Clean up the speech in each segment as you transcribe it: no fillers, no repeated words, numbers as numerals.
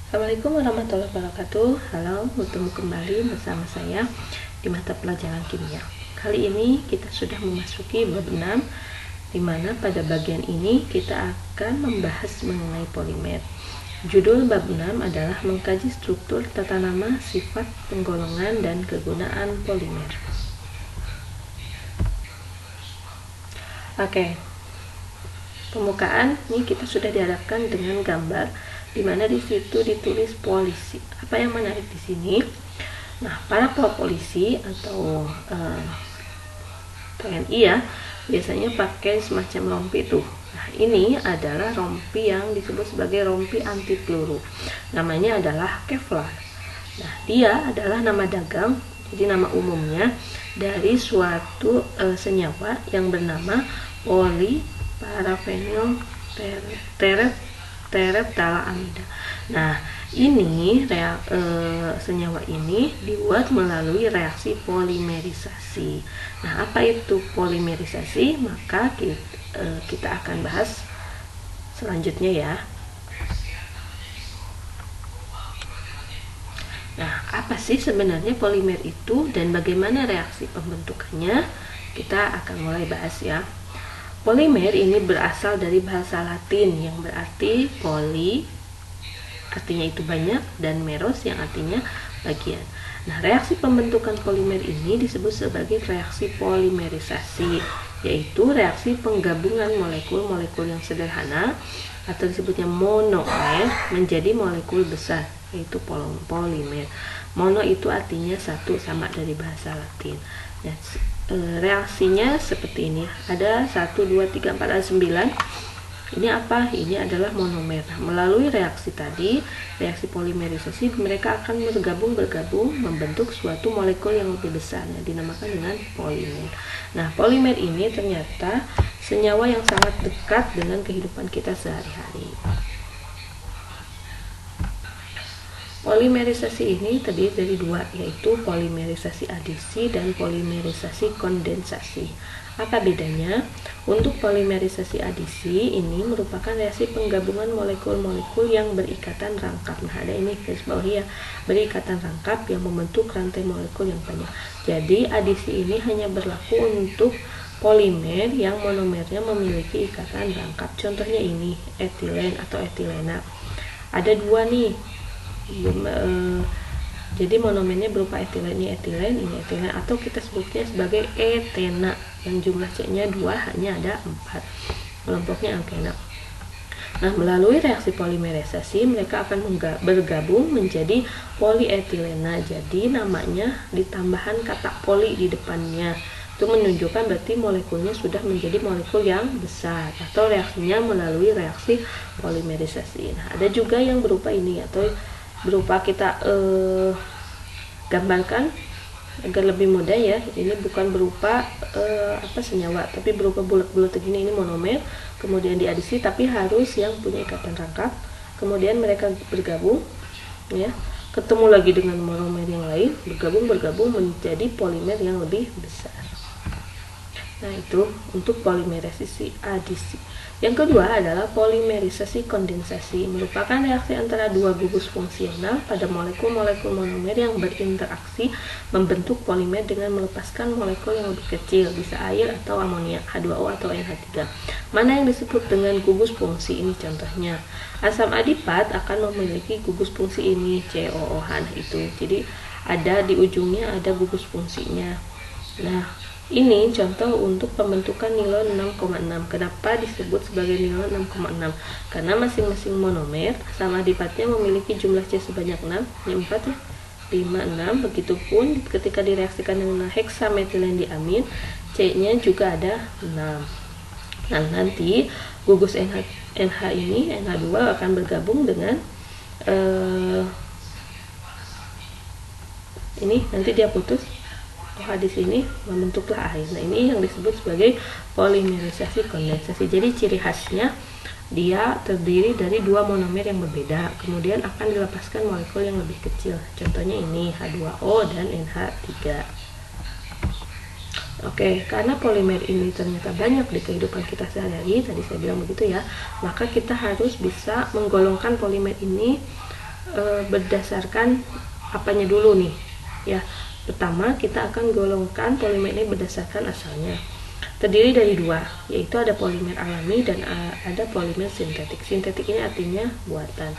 Assalamualaikum warahmatullahi wabarakatuh. Halo, bertemu kembali bersama saya di mata pelajaran kimia. Kali ini kita sudah memasuki bab 6, di mana pada bagian ini kita akan membahas mengenai polimer. Judul bab 6 adalah mengkaji struktur, tata nama, sifat, penggolongan, dan kegunaan polimer. Oke. Pembukaan ini kita sudah dihadapkan dengan gambar di mana di situ ditulis polisi. Apa yang menarik di sini? Nah, para polisi atau TNI ya, biasanya pakai semacam rompi tuh. Nah, ini adalah rompi yang disebut sebagai rompi anti peluru. Namanya adalah Kevlar. Nah, dia adalah nama dagang, jadi nama umumnya dari suatu senyawa yang bernama parafenyl terephtalaamida. Nah, ini senyawa ini dibuat melalui reaksi polimerisasi. Nah, apa itu polimerisasi? Maka kita akan bahas selanjutnya ya. Nah, apa sih sebenarnya polimer itu dan bagaimana reaksi pembentukannya? Kita akan mulai bahas ya. Polimer ini berasal dari bahasa Latin yang berarti poli, artinya itu banyak, dan meros yang artinya bagian. Nah, reaksi pembentukan polimer ini disebut sebagai reaksi polimerisasi, yaitu reaksi penggabungan molekul-molekul yang sederhana atau disebutnya monomer menjadi molekul besar, yaitu polimer. Mono itu artinya satu, sama dari bahasa Latin. Nah, reaksinya seperti ini, ada 1, 2, 3, 4, ada 9. Ini apa? Ini adalah monomer. Melalui reaksi tadi, reaksi polimerisasi, mereka akan bergabung membentuk suatu molekul yang lebih besar, yang dinamakan dengan polimer. Nah, polimer ini ternyata senyawa yang sangat dekat dengan kehidupan kita sehari-hari. Polimerisasi ini terdiri dari dua, yaitu polimerisasi adisi dan polimerisasi kondensasi. Apa bedanya? Untuk polimerisasi adisi ini merupakan reaksi penggabungan molekul-molekul yang berikatan rangkap. Nah, ada ini garis bawah ya, berikatan rangkap yang membentuk rantai molekul yang banyak. Jadi adisi ini hanya berlaku untuk polimer yang monomernya memiliki ikatan rangkap. Contohnya ini etilen atau etilena. Ada dua nih. Jadi monomernya berupa etilen, ini etilen, atau kita sebutnya sebagai etena yang jumlah C-nya 2, hanya ada 4, kelompoknya alkena. Nah, melalui reaksi polimerisasi mereka akan bergabung menjadi polietilena. Jadi namanya ditambahan kata poli di depannya. Itu menunjukkan berarti molekulnya sudah menjadi molekul yang besar atau reaksinya melalui reaksi polimerisasi. Nah, ada juga yang berupa ini atau berupa kita gambarkan agar lebih mudah ya. Ini bukan berupa senyawa, tapi berupa bulat-bulat begini. Ini monomer, kemudian diadisi, tapi harus yang punya ikatan rangkap. Kemudian mereka bergabung ya, ketemu lagi dengan monomer yang lain, bergabung menjadi polimer yang lebih besar. Nah, itu untuk polimerisasi adisi. Yang kedua adalah polimerisasi kondensasi, merupakan reaksi antara dua gugus fungsional pada molekul-molekul monomer yang berinteraksi membentuk polimer dengan melepaskan molekul yang lebih kecil, bisa air atau amonia, H2O atau NH3. Mana yang disebut dengan gugus fungsi ini? Contohnya, asam adipat akan memiliki gugus fungsi ini, COOH. Nah, itu. Jadi ada di ujungnya ada gugus fungsinya. Nah, ini contoh untuk pembentukan nilon 6,6. Kenapa disebut sebagai nilon 6,6? Karena masing-masing monomer asam adipatnya memiliki jumlah C sebanyak 6, ini 4 ya, 5, 6. Begitupun ketika direaksikan dengan heksametilendiamin, C-nya juga ada 6. Nah, nanti gugus NH ini, NH2 akan bergabung dengan ini, nanti dia putus OH di sini membentuklah air. Nah, ini yang disebut sebagai polimerisasi kondensasi. Jadi ciri khasnya dia terdiri dari dua monomer yang berbeda, kemudian akan dilepaskan molekul yang lebih kecil. Contohnya ini H2O dan NH3. Oke, karena polimer ini ternyata banyak di kehidupan kita sehari-hari, tadi saya bilang begitu ya, maka kita harus bisa menggolongkan polimer ini berdasarkan apanya dulu nih ya. Pertama kita akan golongkan polimer ini berdasarkan asalnya. Terdiri dari dua, yaitu ada polimer alami dan ada polimer sintetik. Sintetik ini artinya buatan.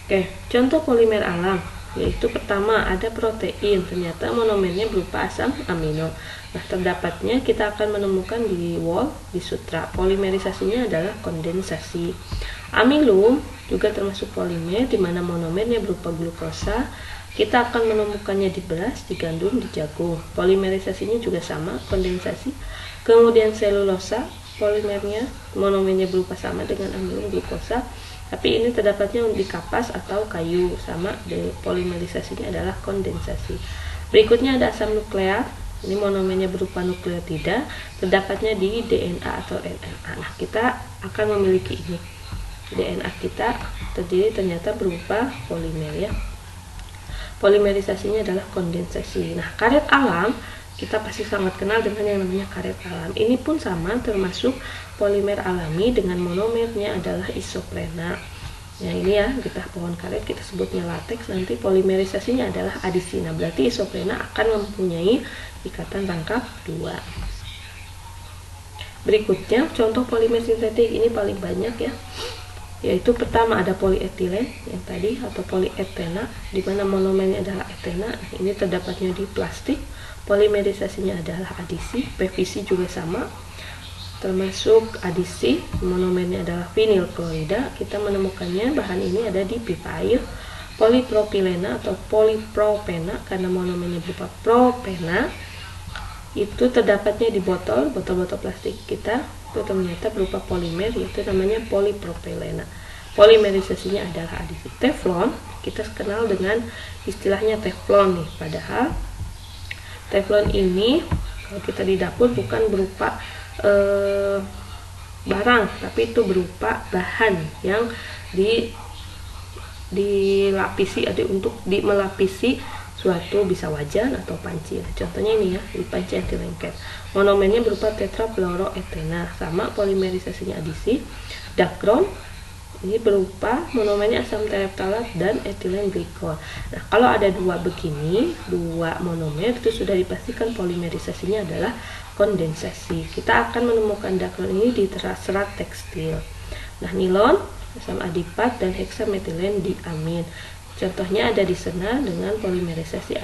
Oke, contoh polimer alam yaitu pertama ada protein, ternyata monomernya berupa asam amino. Nah, terdapatnya kita akan menemukan di wall, di sutra. Polimerisasinya adalah kondensasi. Amilum juga termasuk polimer di mana monomernya berupa glukosa. Kita akan menemukannya di beras, di gandum, di jagung. Polimerisasinya juga sama, kondensasi. Kemudian selulosa, polimernya, monomernya berupa sama dengan amilum glukosa. Tapi ini terdapatnya di kapas atau kayu, sama, polimerisasinya adalah kondensasi. Berikutnya ada asam nukleat. Ini monomernya berupa nukleotida, terdapatnya di DNA atau RNA. Nah, kita akan memiliki ini. DNA kita terdiri ternyata berupa polimer ya. Polimerisasinya adalah kondensasi. Nah, karet alam kita pasti sangat kenal dengan yang namanya karet alam. Ini pun sama, termasuk polimer alami dengan monomernya adalah isoprena. Nah, ini ya, getah pohon karet kita sebutnya lateks. Nanti polimerisasinya adalah adisi. Nah, berarti isoprena akan mempunyai ikatan rangkap 2. Berikutnya contoh polimer sintetik, ini paling banyak ya, yaitu pertama ada polietilen yang tadi atau polietena, di mana monomernya adalah etena. Ini terdapatnya di plastik. Polimerisasinya adalah adisi. PVC juga sama, termasuk adisi. Monomernya adalah vinyl klorida. Kita menemukannya bahan ini ada di pipa air. Polipropilena atau polipropena karena monomernya berupa propena, itu terdapatnya di botol-botol plastik kita. Itu ternyata berupa polimer, yaitu namanya polipropilena. Polimerisasinya adalah adisi. Teflon kita kenal dengan istilahnya teflon nih, padahal teflon ini kalau kita di dapur bukan berupa barang, tapi itu berupa bahan yang dilapisi, ada untuk melapisi suatu, bisa wajan atau panci. Contohnya ini ya, di panci anti lengket. Monomernya berupa tetrafluoroetena, sama, polimerisasinya adisi. Dacron ini berupa monomernya asam tereptalat dan etilen glikol. Nah, kalau ada dua begini, dua monomer, itu sudah dipastikan polimerisasinya adalah kondensasi. Kita akan menemukan dacron ini di serat tekstil. Nah, nilon, asam adipat, dan heksametilen diamin. Contohnya ada di sana dengan polimerisasi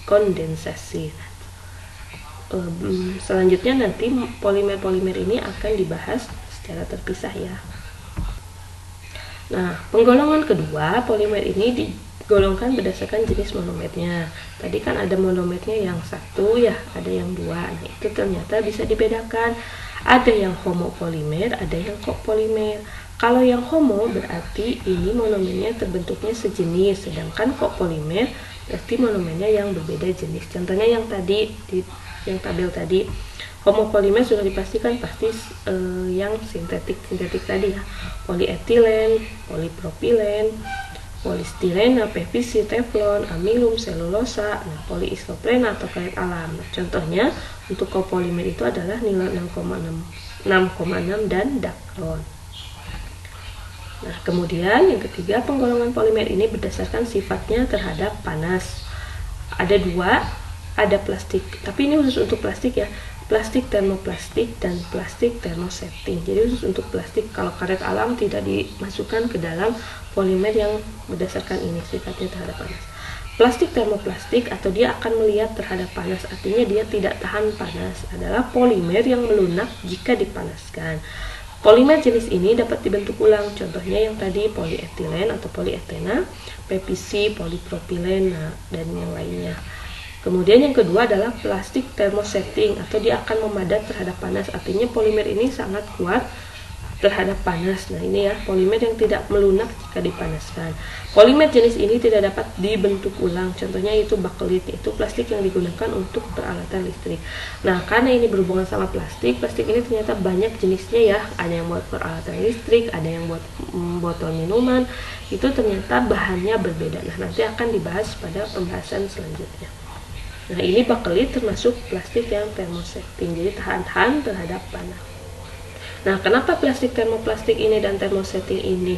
kondensasi. Selanjutnya nanti polimer-polimer ini akan dibahas secara terpisah ya. Nah, penggolongan kedua, polimer ini digolongkan berdasarkan jenis monomernya. Tadi kan ada monomernya yang satu ya, ada yang dua. Nah, itu ternyata bisa dibedakan. Ada yang homopolimer, ada yang kopolimer. Kalau yang homo berarti ini monomernya terbentuknya sejenis, sedangkan kopolimer berarti monomernya yang berbeda jenis. Contohnya yang tadi yang tabel tadi, homopolimer sudah dipastikan pasti yang sintetik tadi ya, polietilen, polipropilen, polistirena, PVC, teflon, amilum, selulosa, poliisoprena atau karet alam. Nah, contohnya untuk kopolimer itu adalah nilon 6,6 dan dacron. Nah, kemudian yang ketiga, penggolongan polimer ini berdasarkan sifatnya terhadap panas. Ada dua, ada plastik, tapi ini khusus untuk plastik ya, plastik termoplastik dan plastik termosetting. Jadi khusus untuk plastik, kalau karet alam tidak dimasukkan ke dalam polimer yang berdasarkan ini sifatnya terhadap panas. Plastik termoplastik atau dia akan melihat terhadap panas, artinya dia tidak tahan panas, adalah polimer yang melunak jika dipanaskan. Polimer jenis ini dapat dibentuk ulang, contohnya yang tadi polietilen atau polietena, PVC, polipropilen, dan yang lainnya. Kemudian yang kedua adalah plastik termosetting atau dia akan memadat terhadap panas, artinya polimer ini sangat kuat terhadap panas. Nah, ini ya, polimer yang tidak melunak jika dipanaskan. Polimer jenis ini tidak dapat dibentuk ulang, contohnya itu bakelit, yaitu plastik yang digunakan untuk peralatan listrik. Nah, karena ini berhubungan sama plastik ini ternyata banyak jenisnya ya, ada yang buat peralatan listrik, ada yang buat botol minuman, itu ternyata bahannya berbeda. Nah, nanti akan dibahas pada pembahasan selanjutnya. Nah, ini bakelit termasuk plastik yang termosetting, jadi tahan terhadap panas. Nah, kenapa plastik termoplastik ini dan termosetting ini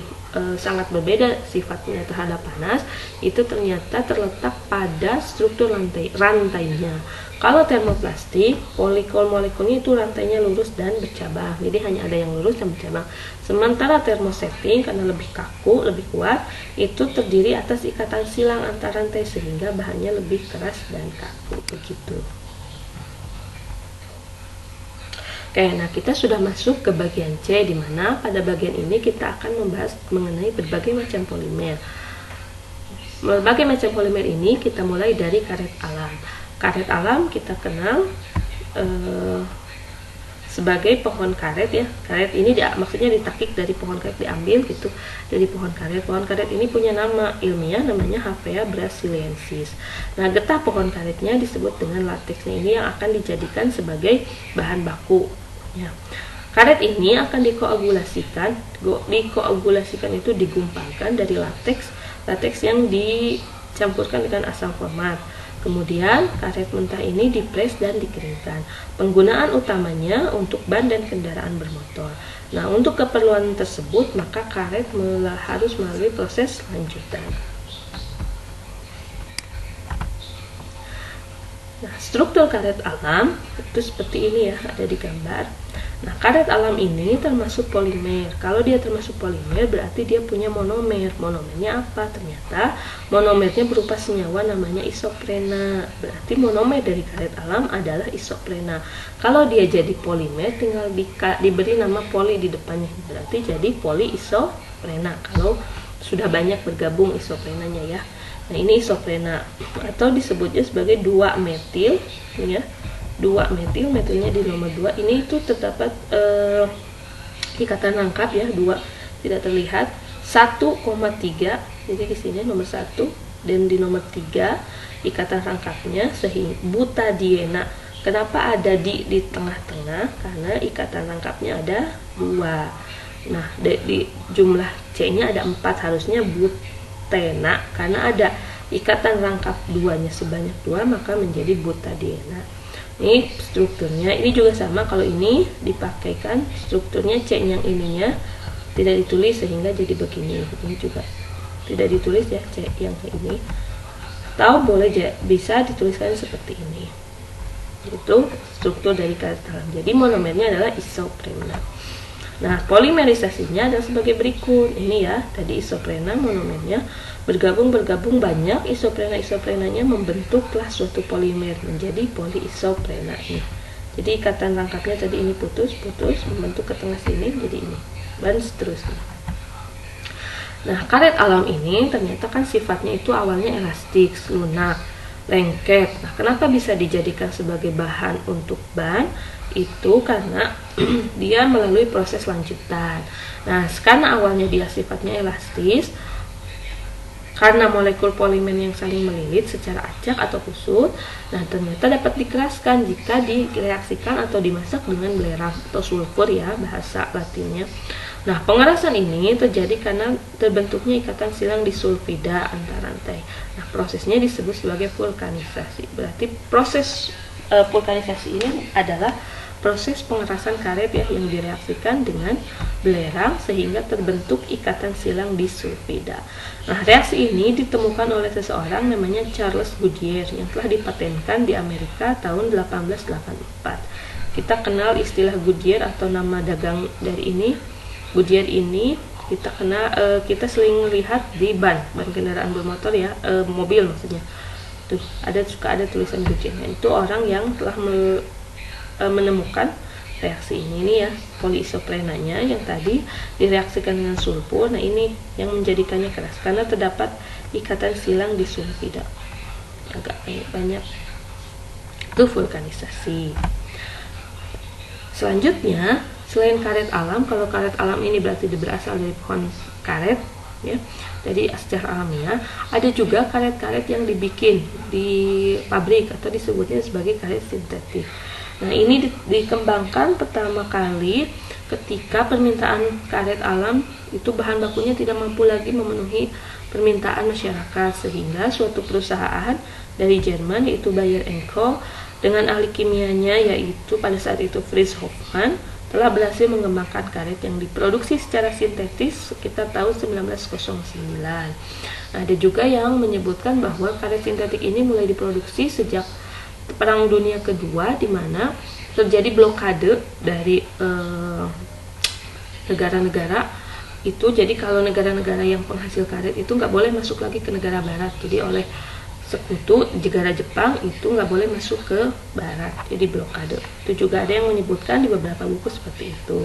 sangat berbeda sifatnya terhadap panas? Itu ternyata terletak pada struktur rantainya. Kalau termoplastik, molekul-molekulnya itu rantainya lurus dan bercabang, jadi hanya ada yang lurus dan bercabang. Sementara termosetting karena lebih kaku, lebih kuat, itu terdiri atas ikatan silang antar rantai sehingga bahannya lebih keras dan kaku begitu. Oke, nah kita sudah masuk ke bagian C, di mana pada bagian ini kita akan membahas mengenai berbagai macam polimer. Berbagai macam polimer ini kita mulai dari karet alam. Karet alam kita kenal sebagai pohon karet ya. Karet ini maksudnya ditakik dari pohon karet, diambil gitu dari pohon karet. Pohon karet ini punya nama ilmiah, namanya Hevea brasiliensis. Nah, getah pohon karetnya disebut dengan lateksnya ini yang akan dijadikan sebagai bahan baku. Ya. Karet ini akan dikoagulasikan itu digumpalkan dari lateks yang dicampurkan dengan asam format. Kemudian karet mentah ini dipres dan dikeringkan. Penggunaan utamanya untuk ban dan kendaraan bermotor. Nah, untuk keperluan tersebut maka karet harus melalui proses lanjutan. Nah, struktur karet alam itu seperti ini ya, ada di gambar. Nah, karet alam ini termasuk polimer. Kalau dia termasuk polimer berarti dia punya monomer. Monomernya apa? Ternyata monomernya berupa senyawa namanya isoprena. Berarti monomer dari karet alam adalah isoprena. Kalau dia jadi polimer tinggal diberi nama poli di depannya. Berarti jadi poliisoprena kalau sudah banyak bergabung isoprenanya ya. Nah, ini isoprena atau disebutnya sebagai 2-metil ya. 2-metil, metilnya di nomor 2. Ini itu terdapat ikatan rangkap ya, 2 tidak terlihat, 1,3. Jadi di sini nomor 1 dan di nomor 3 ikatan rangkapnya sehingga butadiena. Kenapa ada di tengah-tengah? Karena ikatan rangkapnya ada 2. Nah, di jumlah C-nya ada 4, harusnya butena. Karena ada ikatan rangkap 2-nya sebanyak 2 maka menjadi butadiena. Ini strukturnya, ini juga sama. Kalau ini dipakaikan strukturnya C yang ininya tidak ditulis sehingga jadi begini. Ini juga tidak ditulis ya, C yang ini. Atau boleh bisa dituliskan seperti ini. Itu struktur dari karet alam. Jadi monomernya adalah isoprena. Nah, polimerisasinya adalah sebagai berikut. Ini ya, tadi isoprena monomernya bergabung banyak isoprenanya membentuklah suatu polimer menjadi poliisoprena ini. Jadi ikatan rangkapnya tadi ini putus membentuk ke tengah sini jadi ini dan seterusnya. Nah, karet alam ini ternyata kan sifatnya itu awalnya elastik, lunak, lengket. Nah, kenapa bisa dijadikan sebagai bahan untuk ban? Itu karena dia melalui proses lanjutan. Nah, karena awalnya dia sifatnya elastis, karena molekul polimer yang saling melilit secara acak atau kusut, nah ternyata dapat dikeraskan jika direaksikan atau dimasak dengan belerang atau sulfur ya bahasa latinnya. Nah, pengerasan ini terjadi karena terbentuknya ikatan silang disulfida antar rantai. Nah, prosesnya disebut sebagai vulkanisasi. Berarti proses vulkanisasi ini adalah proses pengerasan karet ya yang direaksikan dengan belerang sehingga terbentuk ikatan silang disulfida. Nah, reaksi ini ditemukan oleh seseorang namanya Charles Goodyear yang telah dipatenkan di Amerika tahun 1884. Kita kenal istilah Goodyear atau nama dagang dari ini. Goodyear ini kita sering lihat di ban kendaraan bermotor ya, mobil maksudnya. Tuh, suka ada tulisan Goodyear. Itu orang yang telah menemukan reaksi ini ya, poliisoprenanya yang tadi direaksikan dengan sulfur. Nah, ini yang menjadikannya keras karena terdapat ikatan silang disulfida agak banyak. Itu vulkanisasi. Selanjutnya, selain karet alam, kalau karet alam ini berarti berasal dari pohon karet ya, jadi secara alamiah, ada juga karet-karet yang dibikin di pabrik atau disebutnya sebagai karet sintetik. Nah, ini dikembangkan pertama kali ketika permintaan karet alam itu bahan bakunya tidak mampu lagi memenuhi permintaan masyarakat, sehingga suatu perusahaan dari Jerman yaitu Bayer & Co dengan ahli kimianya yaitu pada saat itu Fritz Hoffmann telah berhasil mengembangkan karet yang diproduksi secara sintetis sekitar tahun 1909. Ada juga yang menyebutkan bahwa karet sintetik ini mulai diproduksi sejak Perang Dunia Kedua, di mana terjadi blokade dari negara-negara itu. Jadi kalau negara-negara yang penghasil karet itu nggak boleh masuk lagi ke negara barat. Jadi oleh sekutu negara Jepang itu nggak boleh masuk ke barat, jadi blokade. Itu juga ada yang menyebutkan di beberapa buku seperti itu.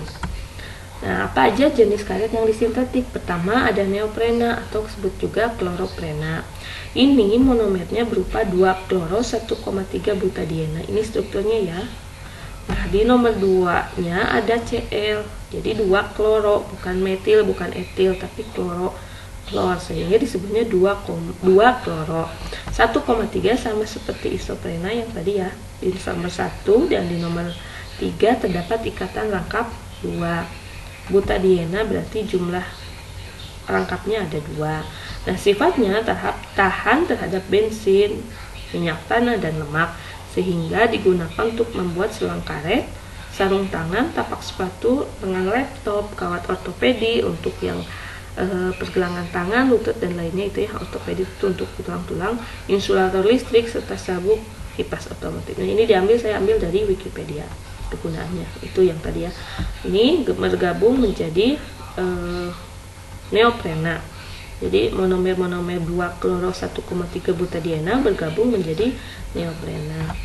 Nah, apa aja jenis karet yang disintetik? Pertama ada neoprena atau disebut juga kloroprena. Ini monomernya berupa 2 kloro 1,3 butadiena. Ini strukturnya ya. Nah, di nomor 2-nya ada Cl. Jadi 2 kloro, bukan metil, bukan etil, tapi klor, sehingga disebutnya 2 kloro. 1,3 sama seperti isoprena yang tadi ya. Di nomor 1 dan di nomor 3 terdapat ikatan rangkap 2. Butadiena berarti jumlah rangkapnya ada 2. Nah, sifatnya tahan terhadap bensin, minyak tanah, dan lemak, sehingga digunakan untuk membuat selang karet, sarung tangan, tapak sepatu, lengan laptop, kawat ortopedi untuk yang pergelangan tangan, lutut, dan lainnya itu ya. Ortopedi itu untuk tulang-tulang, insulator listrik, serta sabuk kipas otomotif. Nah, ini saya ambil dari Wikipedia kegunaannya. Itu yang tadi ya. Ini bergabung menjadi neoprena. Jadi monomer 2 kloro 1,3 butadiena bergabung menjadi neoprena.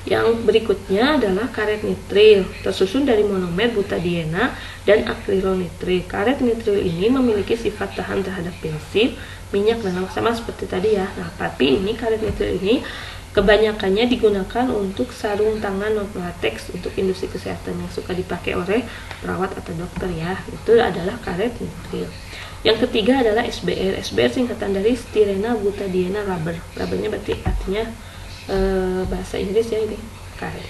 Yang berikutnya adalah karet nitril, tersusun dari monomer butadiena dan akrilonitril. Karet nitril ini memiliki sifat tahan terhadap bensin, minyak, dan lemak, sama seperti tadi ya. Nah, tapi ini karet nitril ini kebanyakannya digunakan untuk sarung tangan non latex untuk industri kesehatan yang suka dipakai oleh perawat atau dokter ya. Itu adalah karet nitril. Yang ketiga adalah SBR. SBR singkatan dari styrena butadiena rubber. Rubbernya berarti artinya bahasa Inggris ya, ini karet.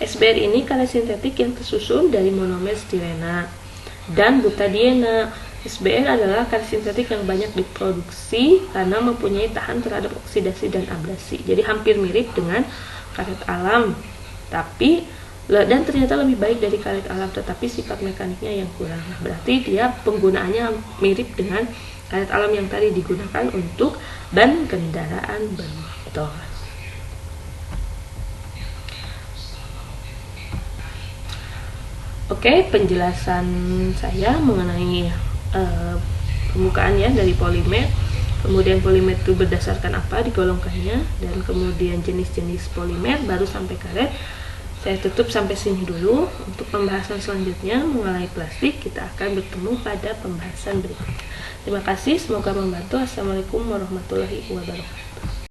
SBR ini karet sintetik yang tersusun dari monomer styrena dan butadiena. SBR adalah karet sintetik yang banyak diproduksi karena mempunyai tahan terhadap oksidasi dan abrasi. Jadi hampir mirip dengan karet alam, dan ternyata lebih baik dari karet alam, tetapi sifat mekaniknya yang kurang. Berarti dia penggunaannya mirip dengan karet alam yang tadi digunakan untuk ban kendaraan bermotor. Oke, penjelasan saya mengenai pembukaan ya dari polimer, kemudian polimer itu berdasarkan apa digolongkannya, dan kemudian jenis-jenis polimer, baru sampai karet. Saya tutup sampai sini dulu. Untuk pembahasan selanjutnya mengenai plastik, kita akan bertemu pada pembahasan berikutnya. Terima kasih, semoga membantu. Assalamualaikum warahmatullahi wabarakatuh.